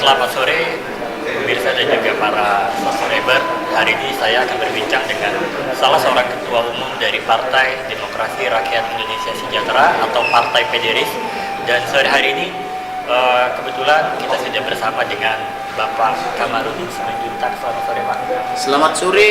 Selamat sore pemirsa dan juga para subscriber. Hari ini saya akan berbincang dengan salah seorang ketua umum dari Partai Demokrasi Rakyat Indonesia Sejahtera atau Partai PDRIS. Dan sore hari ini kebetulan kita sudah bersama dengan Bapak Kamarudin Simanjuntak. Selamat sore Pak. Selamat sore,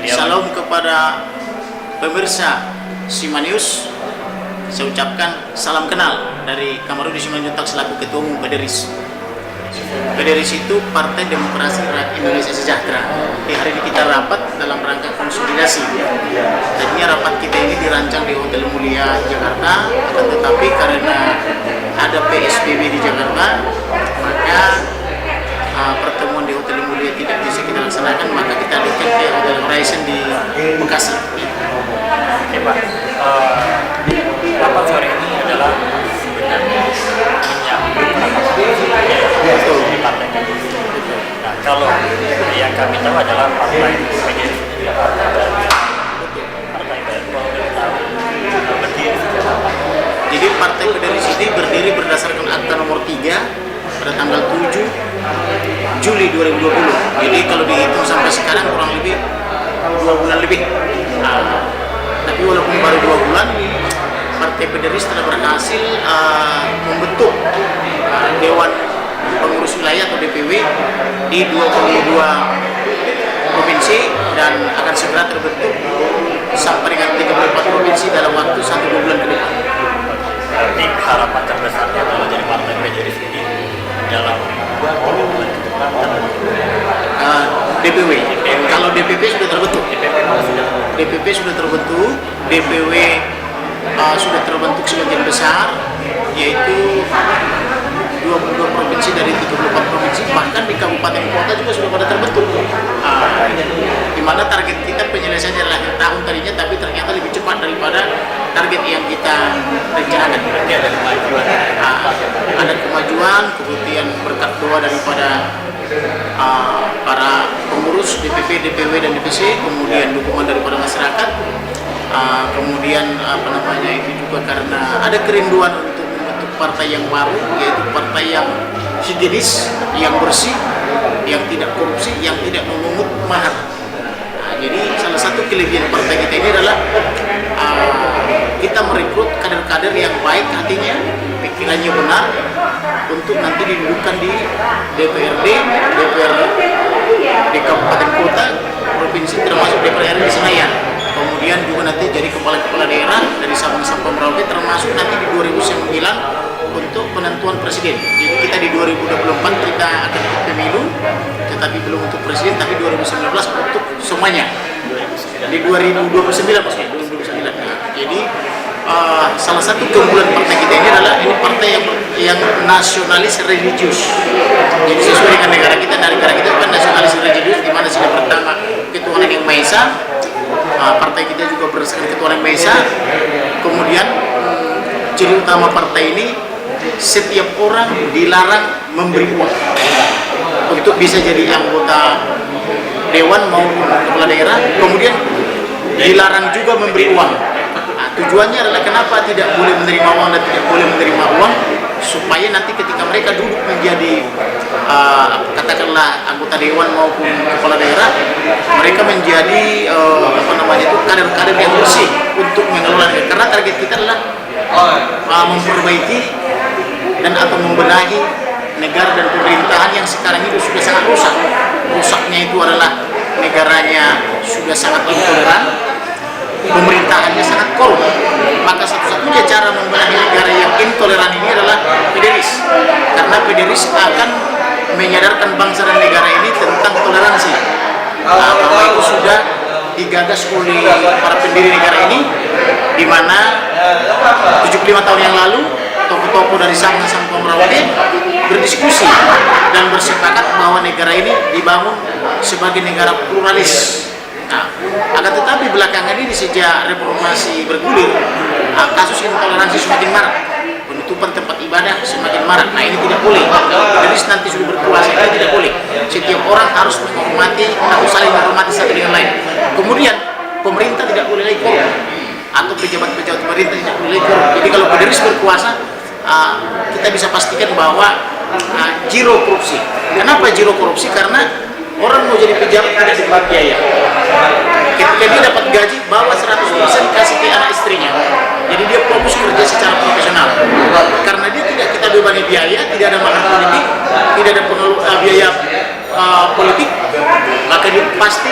salam kepada pemirsa Simanius. Saya ucapkan salam kenal dari Kamarudin Simanjuntak selaku Ketua Umum PDRIS. PDRIS itu Partai Demokrasi Rakyat Indonesia Sejahtera. Di hari ini kita rapat dalam rangka konsolidasi. Tadinya rapat kita ini dirancang di Hotel Mulia Jakarta, akan tetapi karena ada PSBB di Jakarta, maka pertemuan di Hotel Mulia tidak bisa kita laksanakan, maka kita alihkan ke Hotel Horizon di Bekasi. Oke Pak, rapat sore ini adalah sebenarnya menyambut di Partai PDRIS. Nah, kalau yang kami tahu adalah Partai PDRIS ini adalah partai baru. Partai baru berdiri sejak kapan? Jadi Partai PDRIS ini berdiri berdasarkan Akta nomor 3 pada tanggal 7 Juli 2020. Jadi kalau dihitung sampai sekarang kurang lebih 2 bulan lebih. Tapi walaupun baru 2 bulan, Partai PDRIS telah berhasil membentuk Dewan Pengurus Wilayah atau DPW di 22 provinsi dan akan segera terbentuk sampai dengan 34 provinsi dalam waktu 1-2 bulan ke depan. Berarti harapan terbesarnya adalah dari Partai PDRIS ini dalam 2 bulan ke depan DPW. Kalau DPP sudah terbentuk. DPP sudah terbentuk, DPW sudah terbentuk sebagian besar, yaitu 22 provinsi dari 34 provinsi, bahkan di kabupaten kota juga sudah pada terbentuk. Di mana target kita penyelesaiannya adalah tahun tadinya, tapi ternyata lebih cepat daripada target yang kita rencanakan. Berarti ada kemajuan. Ada kemajuan, kemudian berkat doa daripada para pengurus DPP, DPW dan DPC, kemudian dukungan daripada masyarakat, kemudian itu juga karena ada kerinduan untuk membentuk partai yang baru, yaitu partai yang higienis, yang bersih, yang tidak korupsi, yang tidak memungut mahar. Jadi salah satu kelebihan partai kita ini adalah kita merekrut kader-kader yang baik hatinya, pikirannya benar, untuk nanti didudukan di DPRD, DPRD di kabupaten kota, provinsi, termasuk DPR di Senayan. Kemudian juga nanti jadi kepala-kepala daerah dari Sabang sampai Merauke, termasuk nanti di 2009 untuk penentuan presiden. Jadi kita di 2024 kita akan ikut pemilu, tetapi belum untuk presiden, tapi 2019 untuk semuanya. Di 2029 maksudnya, 2029. Jadi salah satu keunggulan partai kita ini adalah ini partai yang nasionalis religius. Jadi sesuai dengan negara kita kan nasionalis religius, di mana sila pertama ketuhanan yang Maha Esa. Partai kita juga berdasarkan ketuhanan Maha Esa. Kemudian ciri utama partai ini, setiap orang dilarang memberi uang untuk bisa jadi anggota dewan maupun kepala daerah. Kemudian dilarang juga memberi uang. Tujuannya adalah kenapa tidak boleh menerima uang dan tidak boleh menerima uang, supaya nanti ketika mereka duduk menjadi katakanlah anggota dewan maupun kepala daerah, mereka menjadi kader-kader yang bersih untuk mengelola negara. Karena target kita adalah memperbaiki dan atau membenahi negara dan pemerintahan yang sekarang itu sudah sangat rusak. Rusaknya itu adalah negaranya sudah sangat intoleran, pemerintahannya sangat korup. Maka satu-satunya cara membenahi negara yang intoleran ini adalah PDRIS, karena PDRIS akan menyadarkan bangsa dan negara ini tentang toleransi. Bahwa itu sudah digagas oleh para pendiri negara ini, di mana 75 tahun yang lalu tokoh-tokoh dari Sabang sampai Merauke berdiskusi dan bersepakat bahwa negara ini dibangun sebagai negara pluralis. Akan tetapi belakangan ini sejak reformasi bergulir, kasus intoleransi semakin marak, penutupan tempat ibadah semakin marak. Nah, ini tidak boleh. PDRIS nanti sudah berkuasa, ini tidak boleh. Setiap orang harus menghormati atau saling menghormati satu dengan lain. Kemudian pemerintah tidak boleh lagi korup, atau pejabat-pejabat pemerintah tidak boleh lagi korup. Jadi kalau PDRIS berkuasa, kita bisa pastikan bahwa zero korupsi. Kenapa zero korupsi? Karena orang mau jadi pejabat tidak dibayar biaya. Ketika dia dapat gaji, bawa 100% kasih ke anak istrinya. Jadi dia fokus kerja secara profesional. Karena dia tidak kita bebani biaya, tidak ada mahar politik, tidak ada biaya politik, maka dia pasti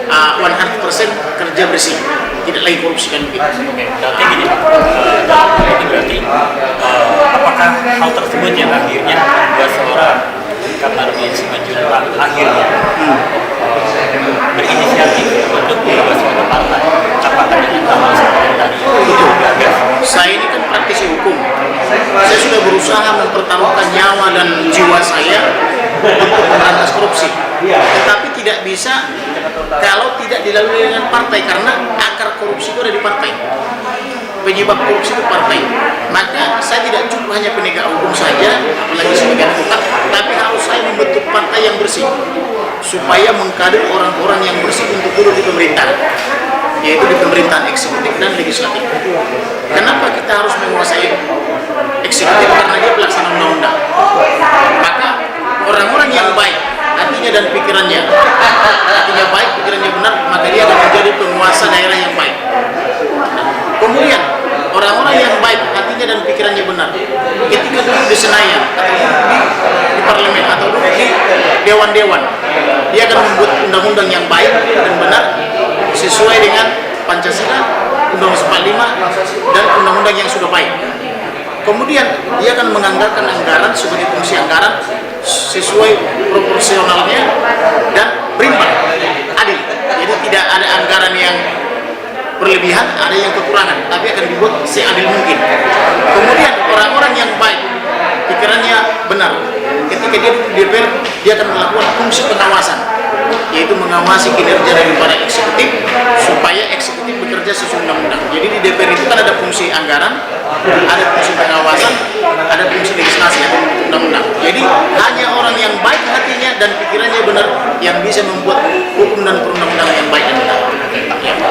100% kerja bersih, tidak lagi korupsi kan begitu. Oke, berarti gini Pak, dalam hal ini berarti apakah hal tersebut yang akhirnya membuat seorang Kamarudin Simanjuntak akhirnya berinisiatif untuk membuat suatu partai? Apakah dengan hal seperti tadi itu gagal? Saya ini kan praktisi hukum. Saya sudah berusaha mempertaruhkan nyawa dan jiwa saya untuk memberantas korupsi. Tetapi tidak bisa kalau tidak dilalui dengan partai, karena akar korupsi itu ada di partai. Penyebab korupsi itu partai. Maka saya tidak cukup hanya penegak hukum saja, apalagi sebagai advokat, tapi harus saya membentuk partai yang bersih supaya mengkader orang-orang yang bersih untuk duduk di pemerintahan, yaitu di pemerintahan eksekutif dan legislatif. Kenapa kita harus menguasai eksekutif? Karena dia pelaksana undang-undang. Maka orang-orang yang baik hatinya dan pikirannya, hatinya baik, pikirannya benar, maka dia akan menjadi penguasa daerah yang baik. Kemudian orang-orang yang baik hatinya dan pikirannya benar, ketika duduk di Senayan atau di parlemen atau duduk di dewan-dewan, dia akan membuat undang-undang yang baik dan benar sesuai dengan Pancasila, Undang-Undang 45 dan undang-undang yang sudah baik. Kemudian dia akan menganggarkan anggaran sebagai fungsi anggaran sesuai proporsionalnya dan berimbang, adil. Jadi tidak ada anggaran yang berlebihan, ada yang kekurangan, tapi akan dibuat seadil mungkin. Kemudian orang-orang yang baik, pikirannya benar, ketika dia di DPR, dia akan melakukan fungsi pengawasan, yaitu mengawasi kinerja daripada eksekutif supaya eksekutif bekerja sesuai undang-undang. Jadi di DPR itu kan ada fungsi anggaran, ada fungsi pengawasan, ada fungsi legislasi, ada undang-undang. Jadi hanya orang yang baik hatinya dan pikirannya benar yang bisa membuat hukum dan perundang-undangan yang baik dan benar. Ya,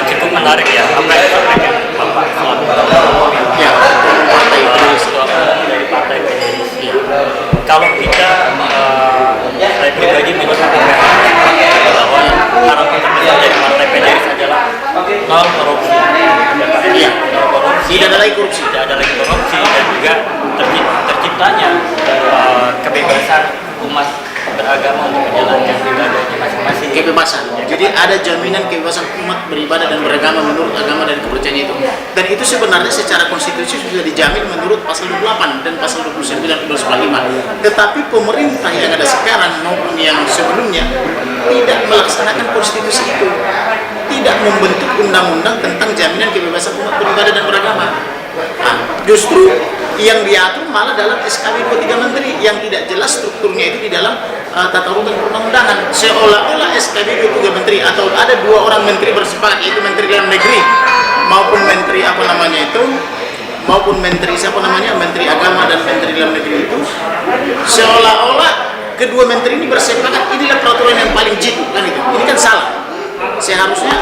cukup menarik ya apa yang disampaikan Bapak selaku ya, partai dari partai PDIP. Kalau kita saya pribadi melihat bahwa harapan terbesar dari partai PDIP adalah nol korupsi. Iya, Nol korupsi. tidak ada lagi korupsi. Tidak ada lagi korupsi dan juga terciptanya kebebasan umat beragama untuk menjalankan ibadahnya masing-masing. Kebebasan. Jadi ada jaminan kebebasan umat beribadah dan beragama menurut agama dan kepercayaan itu. Dan itu sebenarnya secara konstitusi sudah dijamin menurut pasal 28 dan pasal 29 145. Tetapi pemerintah yang ada sekarang maupun yang sebelumnya tidak melaksanakan konstitusi itu. Tidak membentuk undang-undang tentang jaminan kebebasan umat beribadah dan beragama. Nah, justru yang diatur malah dalam SKB 23 Menteri yang tidak jelas strukturnya itu di dalam tata urutan perundang-undangan. Seolah-olah SKB 23 Menteri atau ada dua orang menteri bersepakat, yaitu Menteri Dalam Negeri maupun Menteri Menteri Agama dan Menteri Dalam Negeri itu, seolah-olah kedua menteri ini bersepakat inilah peraturan yang paling jitu kan itu. Ini kan salah. Seharusnya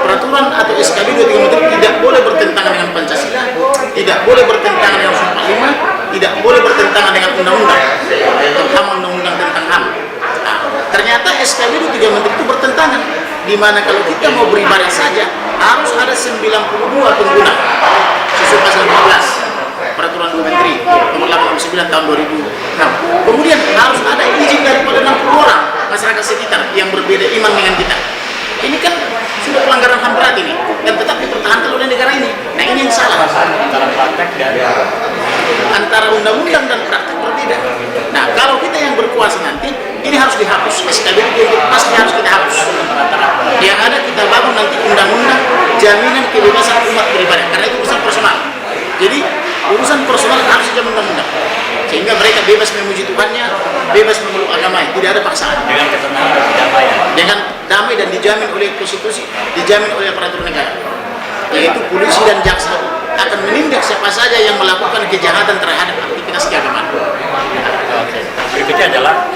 peraturan atau SKB 23 Menteri tidak boleh bertentangan dengan Pancasila, tidak boleh bertentangan dengan 45, tidak boleh bertentangan dengan undang-undang, terutama undang-undang tentang HAM. Nah, ternyata SKB 23 Menteri itu bertentangan, di mana kalau kita mau beribadah saja harus ada 92 pengguna sesuai pasal 15 peraturan 2 Menteri nomor 89 tahun 2006. Kemudian harus ada izin daripada 60 orang masyarakat sekitar yang berbeda iman dengan kita. Ini kan sudah pelanggaran HAM berat ini, dan tetap dipertahankan oleh negara ini. Nah, ini yang salah. Antara praktek dan Antara undang-undang dan praktek berbeda. Nah, kalau kita yang berkuasa nanti, ini harus dihapus. SKB itu pasti harus kita hapus. Yang ada kita bangun nanti undang-undang jaminan kebebasan umat beribadah, karena itu urusan personal. Jadi urusan personal harus dijamin undang-undang, sehingga mereka bebas memuji Tuhannya, bebas memeluk agamanya, tidak ada paksaan. dengan ketenangan dan kedamaian. Dengan damai dan dijamin oleh konstitusi, dijamin oleh peraturan negara, yaitu polisi dan jaksa akan menindak siapa saja yang melakukan kejahatan terhadap aktivitas keagamaan. Oke. Berikutnya adalah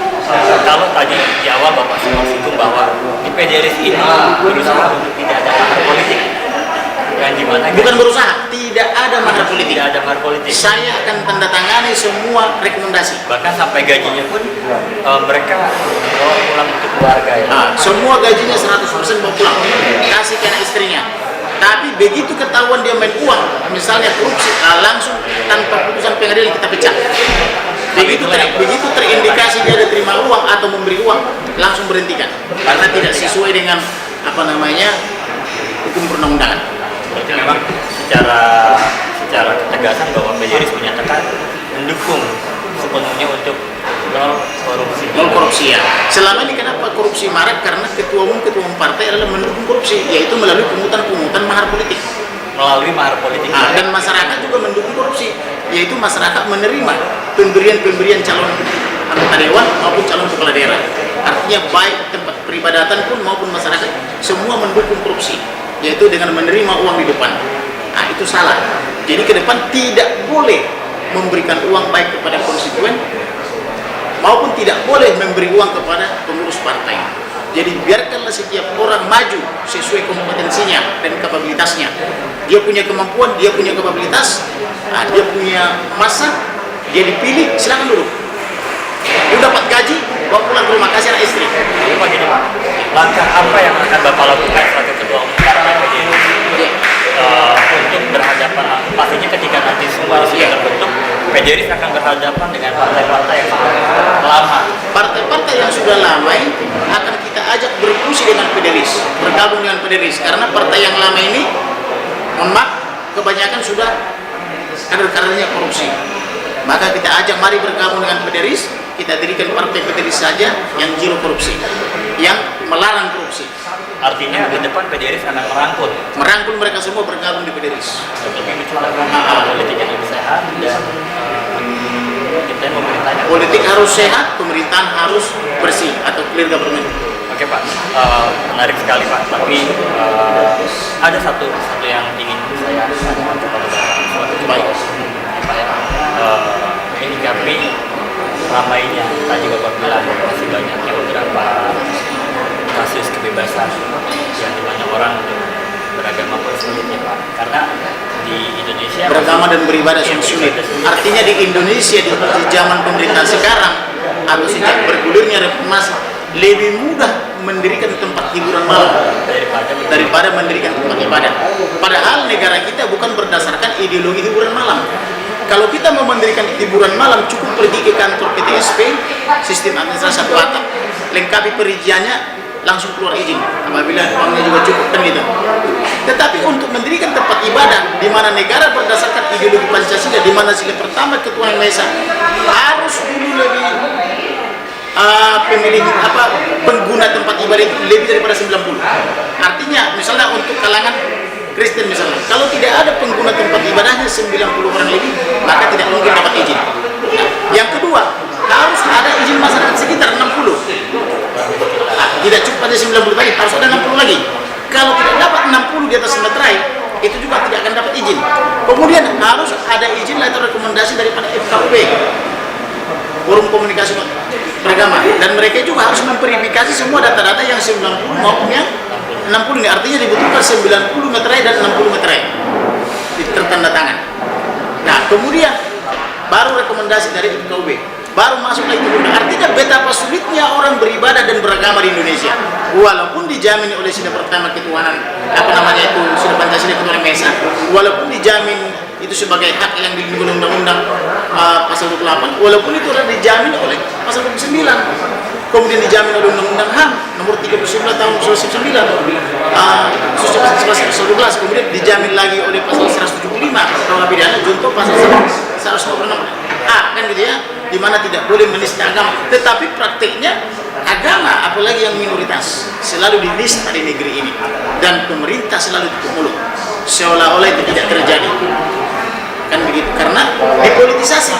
kalau tadi di awal Bapak sempat singgung bahwa di PDRS ini berusaha untuk tidak ada mahar politik, yang dimana Bukan berusaha, tidak ada mahar politik. Tidak ada mahar politik. Saya akan tanda tangani semua rekomendasi. Bahkan sampai gajinya pun mereka bawa pulang untuk keluarga ya. Semua gajinya 100% bawa pulang, kasih ke anak istrinya. Tapi begitu ketahuan dia main uang, misalnya korupsi, langsung tanpa putusan pengadilan kita pecah. Begitu terindikasi dia ada terima uang atau memberi uang, langsung berhentikan karena tidak sesuai dengan hukum perundang-undangan. Berarti memang secara ketegasan bahwa PJRI menyatakan mendukung sepenuhnya untuk nol korupsi. Ya. Selama ini kenapa korupsi marak? Karena ketua umum partai adalah mendukung korupsi, yaitu melalui pungutan mahar politik. Dan masyarakat juga mendukung korupsi, yaitu masyarakat menerima pemberian calon anggota dewan maupun calon kepala daerah. Artinya baik tempat peribadatan pun maupun masyarakat semua mendukung korupsi, yaitu dengan menerima uang di depan. Itu salah. Jadi ke depan tidak boleh memberikan uang baik kepada konstituen maupun tidak boleh memberi uang kepada pengurus partai. Jadi biarkanlah setiap orang maju sesuai kompetensinya dan kapabilitasnya. Dia punya kemampuan, dia punya kapabilitas, dia punya masa, dia dipilih, silakan duduk. Dia dapat gaji, bawa pulang ke rumah, kasih anak istri. Jadi Pak, gini Pak, langkah apa yang akan Bapak lakukan sebagai ketua umum partai PJRI untuk berhadapan, pastinya ketika nanti semua sudah terbentuk, PJRI akan berhadapan dengan partai-partai yang sudah lama. Partai-partai yang sudah lama itu akan kita ajak berfungsi dengan PDRI, bergabung dengan PDRI, karena partai yang lama ini, mohon maaf, kebanyakan sudah kader-kadernya korupsi. Maka kita ajak mari bergabung dengan PDRI, kita dirikan partai PDRI saja yang zero korupsi, yang melarang korupsi. Artinya ke depan PJRI akan merangkul mereka semua bergabung di PDRI. Lebih menciptakan politik yang lebih sehat dan kita pemerintahnya. Politik harus sehat, pemerintahan harus bersih atau clear government. Oke Pak, menarik sekali Pak. Tapi ada satu yang ingin saya tanyakan kepada Bapak. Suatu baik, Pak ya. Ini kami ramainya tadi Bapak bilang masih banyaknya beberapa kasus kebebasan yang dimana orang beragama pun sulit ya Pak, karena di Indonesia beragama dan beribadah sulit. Artinya di Indonesia di zaman pemerintah sekarang atau sejak bergulirnya reformasi lebih mudah mendirikan tempat hiburan malam daripada mendirikan tempat ibadah. Padahal negara kita bukan berdasarkan ideologi hiburan malam. Kalau kita mau mendirikan hiburan malam, cukup pergi ke kantor PTSP, sistem administrasi satu atap, lengkapi periziannya, langsung keluar izin apabila uangnya juga cukup kan gitu. Tetapi untuk mendirikan tempat ibadah di mana negara berdasarkan ideologi Pancasila, di mana sila pertama Ketua Yang Maha Esa harus dulu lebih pengguna tempat ibadah itu lebih daripada 90. Artinya misalnya untuk kalangan Kristen misalnya, kalau tidak ada pengguna tempat ibadahnya 90 orang lebih, maka tidak mungkin dapat izin. Yang kedua, harus ada izin masyarakat sekitar 60. Tidak cukup pada 90 tadi, harus ada 60 lagi. Kalau tidak dapat 60 di atas meterai, itu juga tidak akan dapat izin. Kemudian harus ada izin atau rekomendasi daripada FKUB, Forum Komunikasi Beragama, dan mereka juga harus memverifikasi semua data-data yang 90 maupun yang 60 ini. Artinya dibutuhkan 90 meterai dan 60 meterai tertanda tangan. Nah kemudian baru rekomendasi dari FKUB, baru masuk lagi ke. Artinya betapa sulitnya orang beribadah dan beragama di Indonesia, walaupun dijamin oleh sila pertama ketuhanan sila Pancasila Ketua Yang Maha Esa, walaupun dijamin itu sebagai hak yang dilindungi undang-undang pasal 28, walaupun itu sudah dijamin oleh pasal 29, kemudian dijamin oleh undang-undang HAM nomor 39 tahun 1999, pasal 11, kemudian dijamin lagi oleh pasal 175 KUH pidana junto pasal 156 kan gitu ya, di mana tidak boleh menista agama. Tetapi praktiknya agama, apalagi yang minoritas, selalu dinista di negeri ini, dan pemerintah selalu tutup mulut seolah-olah itu tidak terjadi. Kan begitu, karena dipolitisasi.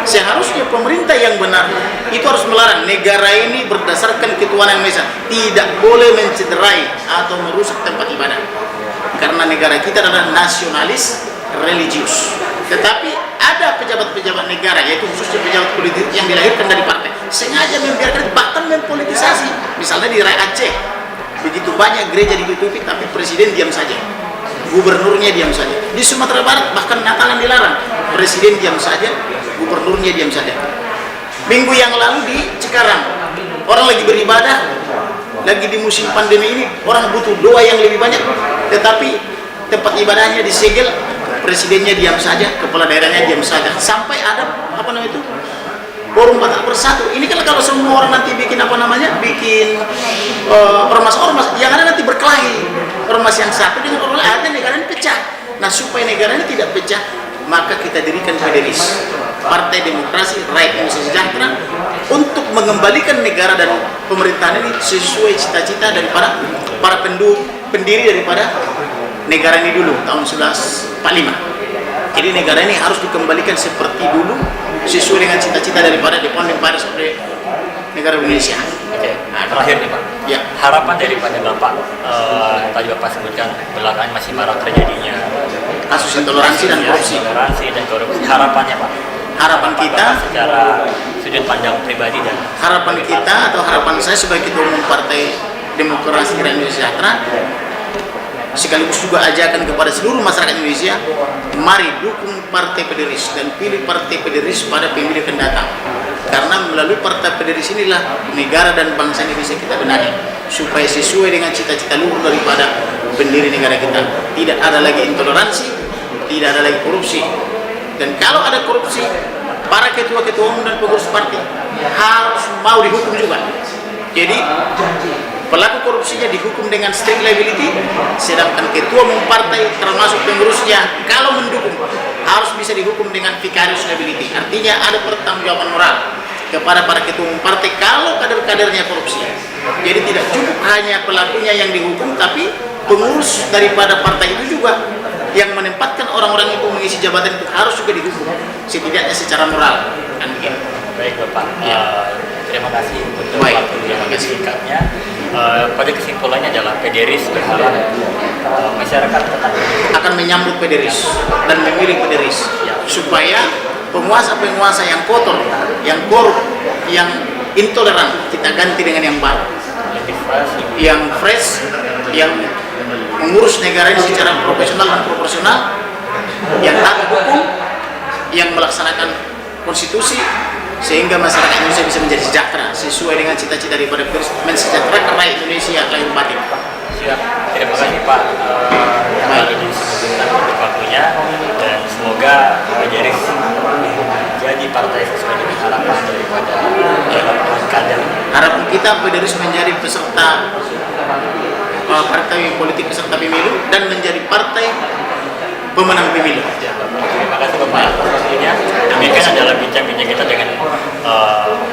Seharusnya pemerintah yang benar itu harus melarang negara ini berdasarkan Ketuhanan Yang Maha Esa tidak boleh mencederai atau merusak tempat ibadah, karena negara kita adalah nasionalis religius. Tetapi ada pejabat-pejabat negara, yaitu khususnya pejabat politik yang dilahirkan dari partai, sengaja membiarkan, bahkan mempolitisasi. Misalnya di Rakyat Aceh, begitu banyak gereja ditutupi tapi presiden diam saja. gubernurnya diam saja. Di Sumatera Barat bahkan Natalan dilarang, presiden diam saja, gubernurnya diam saja. Minggu yang lalu di Cikarang, orang lagi beribadah, lagi di musim pandemi ini, orang butuh doa yang lebih banyak, tetapi tempat ibadahnya disegel, presidennya diam saja, kepala daerahnya diam saja, sampai ada forum Batak Bersatu. Ini kan kalau semua orang nanti bikin bikin ormas-ormas, yang ada nanti berkelahi, ormas yang satu dengan orang lain, ada negara ini pecah. Nah, supaya negara ini tidak pecah, maka kita dirikan PDRIS, Partai Demokrasi Rakyat Indonesia Sejahtera, untuk mengembalikan negara dan pemerintahan ini sesuai cita-cita daripada para pendiri daripada negara ini dulu tahun 1945. Jadi negara ini harus dikembalikan seperti dulu, sesuai dengan cita-cita daripada the founding fathers of negara Indonesia. Oke. Nah, terakhir nih Pak, Ya. harapan daripada Bapak, tadi Bapak sebutkan belakangan masih marak terjadinya Kasus intoleransi dan korupsi. Intoleransi dan korupsi. Harapannya Pak, Harapan kita, secara sudut pandang pribadi dan harapan kita atau harapan saya sebagai ketua umum Partai Demokrasi Rakyat Indonesia Sejahtera, sekaligus juga ajakan kepada seluruh masyarakat Indonesia, mari dukung Partai PDRIS dan pilih Partai PDRIS pada pemilu yang datang. Karena melalui Partai PDRIS inilah negara dan bangsa ini bisa kita benahi, supaya sesuai dengan cita-cita luhur daripada pendiri negara kita. Tidak ada lagi intoleransi, tidak ada lagi korupsi. Dan kalau ada korupsi, para ketua-ketua umum dan pengurus partai harus mau dihukum juga. Jadi pelaku korupsinya dihukum dengan strict liability, sedangkan ketua umum partai termasuk pengurusnya kalau mendukung harus bisa dihukum dengan vicarious liability. Artinya ada pertanggungjawaban moral kepada para ketua umum partai kalau kader-kadernya korupsi. Jadi tidak cukup hanya pelakunya yang dihukum, tapi pengurus daripada partai itu juga yang menempatkan orang-orang itu mengisi jabatan itu harus juga dihukum, setidaknya secara moral. Kan begitu. baik Bapak. Terima kasih untuk Baik, waktu yang terima kasih. singkatnya. Pada kesimpulannya adalah PDRIS berharap masyarakat tetap Akan menyambut PDRIS dan memilih PDRIS supaya penguasa-penguasa yang kotor, yang korup, yang intoleran kita ganti dengan yang baru, lebih fresh, yang fresh, yang mengurus negara ini secara profesional dan proporsional, yang taat hukum, yang melaksanakan konstitusi, sehingga masyarakat Indonesia bisa menjadi sejahtera sesuai dengan cita-cita daripada mensejahterakan rakyat Indonesia lahir batin. Siap. Terima kasih Pak Kamarudin Simanjuntak untuk waktunya, dan semoga PDRIS jadi partai sesuai dengan harapan daripada Bapak kader. Harapan kita PDRIS menjadi peserta partai politik peserta pemilu dan menjadi partai pemenang pemilu. Terima kasih Bapak atas waktunya. Demikian adalah bincang-bincang kita dengan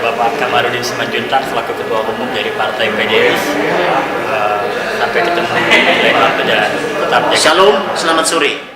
Bapak Kamarudin Simanjuntak selaku Ketua Umum dari Partai PDRIS. Sampai ketemu di lain waktu dan tetap jaga. Shalom, selamat sore.